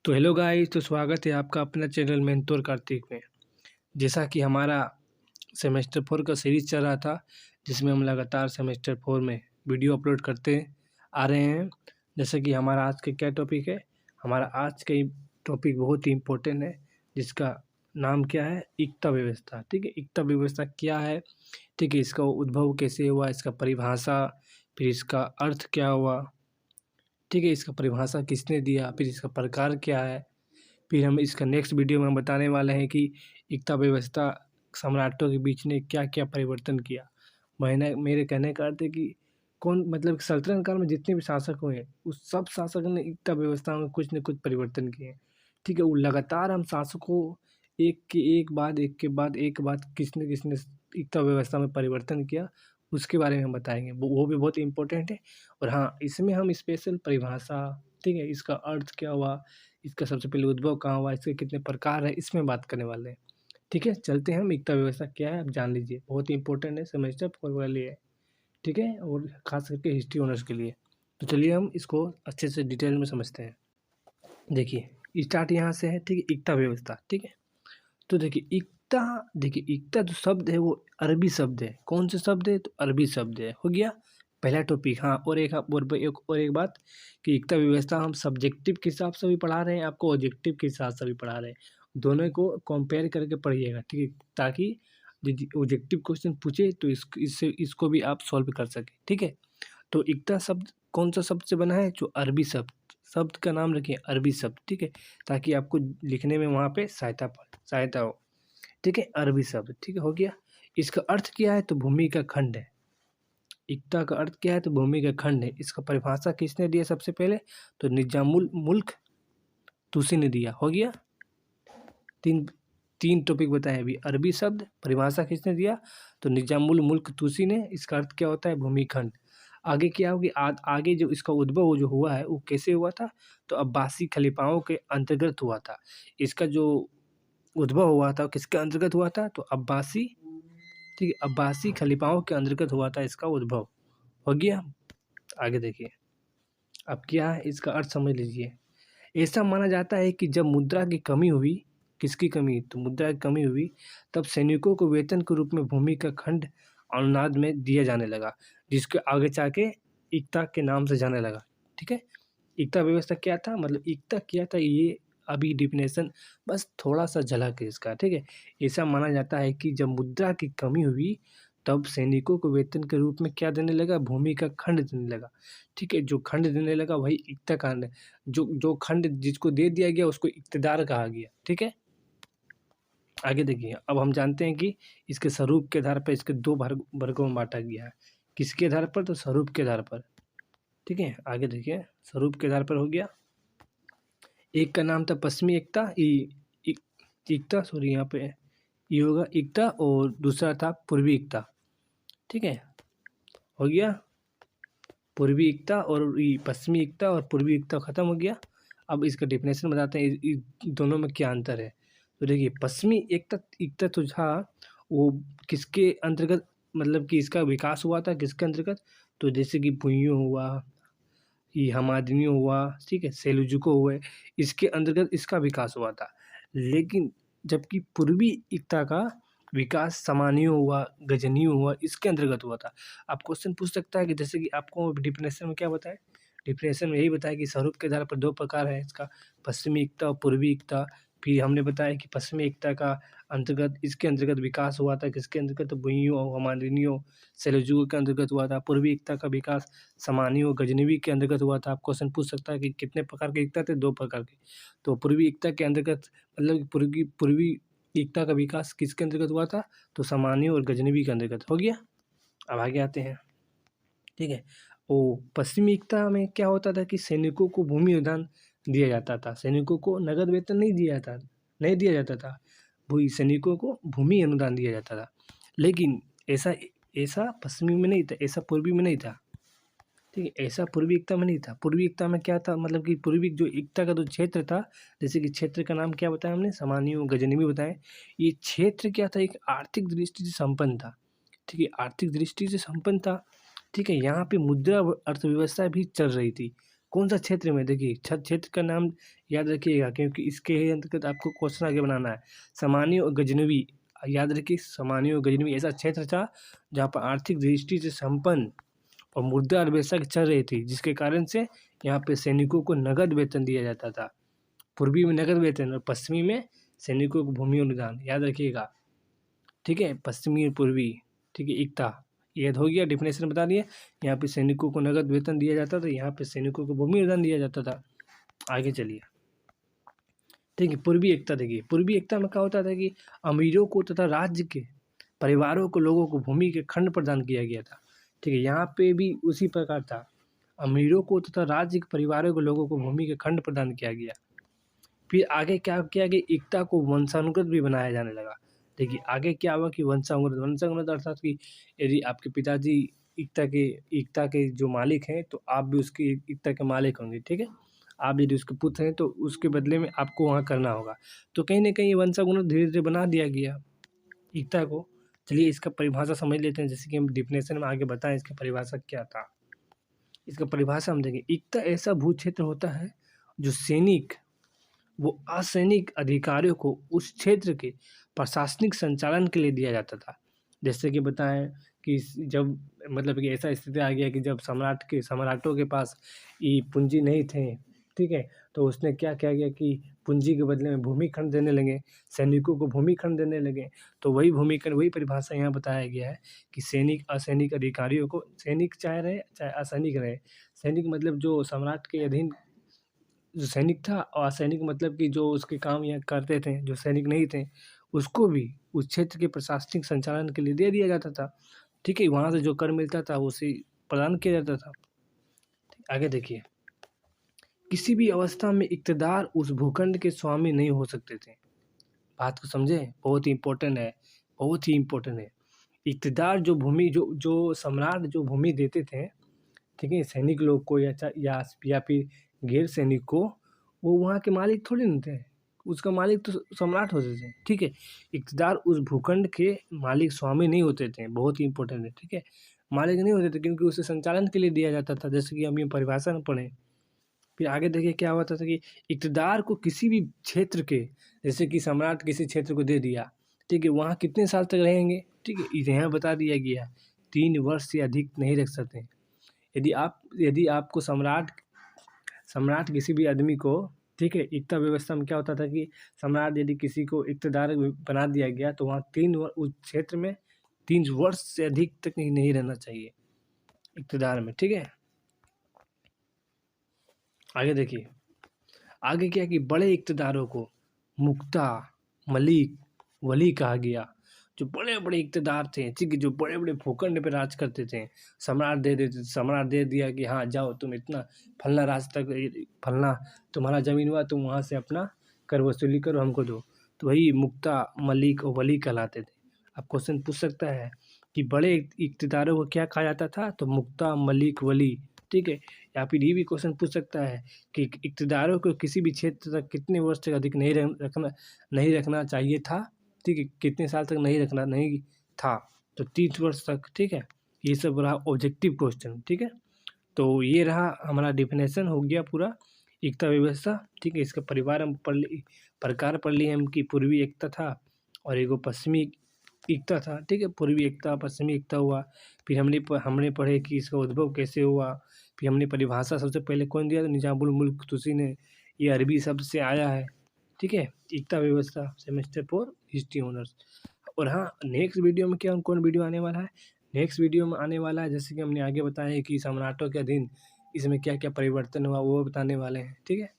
तो hello guys, तो स्वागत है आपका अपना चैनल मेंटोर कार्तिक में। जैसा कि हमारा सेमेस्टर 4 का सीरीज चल रहा था, जिसमें हम लगातार सेमेस्टर 4 में वीडियो अपलोड करते आ रहे हैं। जैसे कि हमारा आज का क्या टॉपिक है, हमारा आज का टॉपिक बहुत ही इम्पोर्टेंट है, जिसका नाम क्या है, एकता व्यवस्था। ठीक है, एकता व्यवस्था क्या है, ठीक है, इसका उद्भव कैसे हुआ, इसका परिभाषा, फिर इसका अर्थ क्या हुआ, ठीक है, इसका परिभाषा किसने दिया, फिर इसका प्रकार क्या है। फिर हम इसका नेक्स्ट वीडियो में हम बताने वाले हैं कि एकता व्यवस्था सम्राटों के बीच ने क्या क्या परिवर्तन किया। मैंने मेरे कहने का अर्थ है कि कौन मतलब सल्तनत काल में जितने भी शासक हुए उस सब शासकों ने एकता व्यवस्था में कुछ न कुछ परिवर्तन किए। ठीक है, वो लगातार हम शासकों एक के एक बाद एक के बाद एक बाद किसने किसने एकता व्यवस्था में परिवर्तन किया, उसके बारे में हम बताएंगे। वो भी बहुत इंपॉर्टेंट है। और हाँ, इसमें हम स्पेशल परिभाषा, ठीक है, इसका अर्थ क्या हुआ, इसका सबसे पहले उद्भव कहाँ हुआ, इसके कितने प्रकार है, इसमें बात करने वाले हैं। ठीक है, चलते हैं हम। एकता व्यवस्था क्या है आप जान लीजिए, बहुत ही इंपॉर्टेंट है सेमेस्टर 4 वाले लिए। ठीक है, और खास करके हिस्ट्री ऑनर्स के लिए। तो चलिए हम इसको अच्छे से डिटेल में समझते हैं। देखिए स्टार्ट यहाँ से है। ठीक है, एकता व्यवस्था। ठीक है, तो देखिए एकता जो शब्द है वो अरबी शब्द है। कौन से शब्द है, तो अरबी शब्द है। हो गया पहला टॉपिक। हाँ, और एक बात कि एकता व्यवस्था हम सब्जेक्टिव के हिसाब से भी पढ़ा रहे हैं, आपको ऑब्जेक्टिव के हिसाब से भी पढ़ा रहे हैं। दोनों को कंपेयर करके पढ़िएगा, ठीक है, ताकि ऑब्जेक्टिव क्वेश्चन पूछे तो इसको भी आप सॉल्व कर सकें। ठीक है, तो एकता शब्द कौन सा शब्द से बना है, जो अरबी शब्द, शब्द का नाम रखिए अरबी शब्द। ठीक है, ताकि आपको लिखने में वहाँ पे सहायता हो। ठीक है, अरबी शब्द। ठीक है, हो गया। इसका अर्थ क्या है, तो भूमि का खंड है। एकता का अर्थ क्या है, तो भूमि का खंड है। इसका परिभाषा किसने दिया सबसे पहले, तो निजामुल मुल्क तुसी ने दिया। हो गया, तीन तीन टॉपिक बताए अभी। अरबी शब्द, परिभाषा किसने दिया, तो निजामुल मुल्क तुसी ने। इसका अर्थ क्या होता है, भूमिखंड। आगे क्या होगी, आगे जो इसका उद्भव जो हुआ है वो कैसे हुआ था, तो अब्बासी खलीफाओं के अंतर्गत हुआ था। इसका जो उद्भव हुआ था किसके अंतर्गत हुआ था, तो अब्बासी, ठीक है, अब्बासी खलीफाओं के अंतर्गत हुआ था इसका उद्भव। हो गया, आगे देखिए। अब क्या है, इसका अर्थ समझ लीजिए। ऐसा माना जाता है कि जब मुद्रा की कमी हुई, किसकी कमी, तो मुद्रा की कमी हुई, तब सैनिकों को वेतन के रूप में भूमि का खंड अनुनाद में दिया जाने लगा, जिसके आगे जाके एकता के नाम से जाने लगा। ठीक है, एकता व्यवस्था क्या था, मतलब एकता क्या था, ये अभी डिफिनेशन बस थोड़ा सा झलक है इसका। ठीक है, ऐसा माना जाता है कि जब मुद्रा की कमी हुई, तब सैनिकों को वेतन के रूप में क्या देने लगा, भूमि का खंड देने लगा। ठीक है, जो खंड देने लगा वही एकता कांड है। जो खंड जिसको दे दिया गया उसको इक्तदार कहा गया। ठीक है, आगे देखिए। अब हम जानते हैं कि इसके स्वरूप के आधार पर इसके दो वर्गों में बांटा गया है। किसके आधार पर, तो स्वरूप के आधार पर। ठीक है, आगे देखिए। स्वरूप के आधार पर हो गया, एक का नाम था पश्चिमी एकता, एकता, सॉरी यहाँ पे ये होगा एकता, और दूसरा था पूर्वी एकता। ठीक है, हो गया पूर्वी एकता और पश्चिमी एकता, और पूर्वी एकता खत्म हो गया। अब इसका डेफिनेशन बताते हैं दोनों में क्या अंतर है। तो देखिए, पश्चिमी एकता एकता तो था वो किसके अंतर्गत, मतलब कि इसका विकास हुआ था किसके अंतर्गत, तो जैसे कि भुइयों हुआ, ये हमादिनियों हुआ, ठीक है, सेलुजुको हुए, इसके अंतर्गत इसका विकास हुआ था। लेकिन जबकि पूर्वी एकता का विकास सामानियों हुआ, गजनियों हुआ, इसके अंतर्गत हुआ था। आप क्वेश्चन पूछ सकता है कि जैसे कि आपको डिफिनेशन में क्या बताया, डिफिनेशन में यही बताया कि स्वरूप के आधार पर दो प्रकार है इसका, पश्चिमी एकता और पूर्वी एकता। फिर हमने बताया कि पश्चिमी एकता का अंतर्गत, इसके अंतर्गत विकास हुआ था किसके अंतर्गत, तो भुइयों और हमादिनियों, सेलुजुको के अंतर्गत हुआ था। पूर्वी एकता का विकास सामानियों, गजनवी के अंतर्गत हुआ था। आप क्वेश्चन पूछ सकता है कि कितने प्रकार के एकता थे, दो प्रकार के। तो पूर्वी एकता के अंतर्गत, मतलब पूर्वी एकता का विकास किसके अंतर्गत हुआ था, तो सामान्य और गजनवी के अंतर्गत। हो गया, अब आगे आते हैं। ठीक है, वो पश्चिमी एकता में क्या होता था कि सैनिकों को भूमि अनुदान दिया जाता था। सैनिकों को नगद वेतन नहीं दिया जाता था। वही सैनिकों को भूमि अनुदान दिया जाता था। लेकिन ऐसा ऐसा पश्चिमी में नहीं था, ऐसा पूर्वी में नहीं था। ठीक है, ऐसा पूर्वी एकता में नहीं था। पूर्वी एकता में क्या था, मतलब कि पूर्वी जो एकता का जो क्षेत्र था, जैसे कि क्षेत्र का नाम क्या बताया हमने, सामान्य गजनवी बताए। ये क्षेत्र क्या था, एक आर्थिक दृष्टि से संपन्न था। ठीक है, आर्थिक दृष्टि से संपन्न था। ठीक है, यहाँ पे मुद्रा अर्थव्यवस्था भी चल रही थी। कौन सा क्षेत्र में, देखिए क्षेत्र का नाम याद रखिएगा, क्योंकि इसके अंतर्गत आपको क्वेश्चन आगे बनाना है। सामान्य और गजनवी, याद रखिए, सामान्य और गजनवी ऐसा क्षेत्र था जहाँ पर आर्थिक दृष्टि से संपन्न और मुद्रा अर्थव्यवस्था चल रही थी, जिसके कारण से यहाँ पे सैनिकों को नगद वेतन दिया जाता था। पूर्वी में नगद वेतन और पश्चिमी में सैनिकों को भूमि अनुदान, याद रखिएगा, ठीक है, पश्चिमी और पूर्वी, ठीक है, एकता, ये हो गया, डिफिनेशन बता दिए। यहाँ पे सैनिकों को नगद वेतन दिया जाता था, यहाँ पे सैनिकों को भूमि अनुदान दिया जाता था। आगे चलिए, ठीक है, पूर्वी एकता देखिए, पूर्वी एकता में क्या होता था कि अमीरों को तथा राज्य के परिवारों को, लोगों को भूमि के खंड प्रदान किया गया था, ठीक है, यहाँ पे भी उसी प्रकार था, अमीरों को तथा राज्य के परिवारों को, लोगों को भूमि के खंड प्रदान किया गया। फिर आगे क्या किया कि एकता को वंशानुगत भी बनाया जाने लगा। देखिए आगे क्या हुआ कि वंशानुगत अर्थात कि यदि आपके पिताजी एकता के जो मालिक हैं, तो आप भी उसकी एकता के मालिक होंगे, ठीक है, आप यदि उसके पुत्र हैं तो उसके बदले में आपको वहाँ करना होगा। तो कहीं ना कहीं ये वंशानुगत धीरे धीरे बना दिया गया एकता को। चलिए इसका परिभाषा समझ लेते हैं, जैसे कि हम डिफिनेशन में आगे बताएं इसका परिभाषा क्या था। इसका परिभाषा हम देखें, एकता ऐसा भू क्षेत्र होता है जो सैनिक वो असैनिक अधिकारियों को उस क्षेत्र के प्रशासनिक संचालन के लिए दिया जाता था। जैसे कि बताएं कि जब मतलब कि ऐसा स्थिति आ गया कि जब सम्राटों के पास ये पूंजी नहीं थे, ठीक है, तो उसने क्या किया गया कि पूंजी के बदले में भूमि खंड देने लगे, सैनिकों को भूमि खंड देने लगे। तो वही भूमि खंड, वही परिभाषा यहाँ बताया गया है कि सैनिक असैनिक अधिकारियों को, सैनिक चाहे रहे चाहे असैनिक रहे, सैनिक मतलब जो सम्राट के अधीन जो सैनिक था, और असैनिक मतलब कि जो उसके काम यहाँ करते थे, जो सैनिक नहीं थे, उसको भी उस क्षेत्र के प्रशासनिक संचालन के लिए दे दिया जाता था, ठीक है, वहाँ से जो कर मिलता था उसे प्रदान किया जाता था। आगे देखिए, किसी भी अवस्था में इक़्तिदार उस भूखंड के स्वामी नहीं हो सकते थे। बात को समझे, बहुत ही इम्पोर्टेंट है, बहुत ही इम्पोर्टेंट है। इक़्तिदार जो भूमि जो सम्राट जो भूमि देते थे, ठीक है, सैनिक लोग को या फिर गैर सैनिक को, वो वहाँ के मालिक थोड़ी ना थे, उसका मालिक तो सम्राट होते थे, ठीक है। इक़्तिदार उस भूखंड के मालिक स्वामी नहीं होते थे, बहुत ही इंपॉर्टेंट है, ठीक है, मालिक नहीं होते थे, क्योंकि उसे संचालन के लिए दिया जाता था, जैसे कि हम ये परिभाषा में पढ़ें। फिर आगे देखिए क्या होता था कि इक़्तिदार को किसी भी क्षेत्र के, जैसे कि सम्राट किसी क्षेत्र को दे दिया, ठीक है, वहाँ कितने साल तक रहेंगे, ठीक है, यहाँ बता दिया गया 3 वर्ष से अधिक नहीं रख सकते। यदि आपको सम्राट किसी भी आदमी को, ठीक है, एकता व्यवस्था में क्या होता था कि सम्राट यदि किसी को इक़्तिदार बना दिया गया, तो वहाँ उस क्षेत्र में 3 वर्ष से अधिक तक नहीं रहना चाहिए इक़्तिदार में, ठीक है। आगे देखिए, आगे क्या कि बड़े इक़्तिदारों को मुख्ता, मलिक, वली कहा गया। जो बड़े बड़े इक़्तिदार थे, ठीक है, जो बड़े बड़े भूखंड पे राज करते थे, सम्राट दे दिया कि हाँ जाओ तुम इतना फलना राज तक, फलना तुम्हारा ज़मीन हुआ, तुम वहाँ से अपना कर वसूली करो, हमको दो। तो वही मुख्ता, मलिक और वली कहलाते थे। अब क्वेश्चन पूछ सकता है कि बड़े इक़्तिदारों को क्या कहा जाता था, तो मुख्ता, मलिक, वली, ठीक है। या फिर ये भी क्वेश्चन पूछ सकता है कि इक़्तिदारों को किसी भी क्षेत्र तक कितने वर्ष तक अधिक नहीं रखना चाहिए था, ठीक है, कितने साल तक नहीं था, तो 30 वर्ष तक, ठीक है। ये सब रहा ऑब्जेक्टिव क्वेश्चन, ठीक है। तो ये रहा हमारा डिफिनेशन हो गया पूरा एकता व्यवस्था, ठीक है। इसका प्रकार पढ़ लिए हम कि पूर्वी एकता था और एगो पश्चिमी एकता था, ठीक है, पूर्वी एकता पश्चिमी एकता हुआ। फिर हमने पढ़े कि इसका उद्भव कैसे हुआ। फिर हमने परिभाषा सबसे पहले कौन दिया, तो निजामुल मुल्क तुसी ने, ये अरबी शब्द से आया है, ठीक है, एकता व्यवस्था, सेमेस्टर 4 हिस्ट्री ऑनर्स। और हाँ, नेक्स्ट वीडियो में कौन वीडियो आने वाला है, नेक्स्ट वीडियो में आने वाला है, जैसे कि हमने आगे बताया है कि सम्राटों के अधीन इसमें क्या क्या परिवर्तन हुआ वो बताने वाले हैं, ठीक है।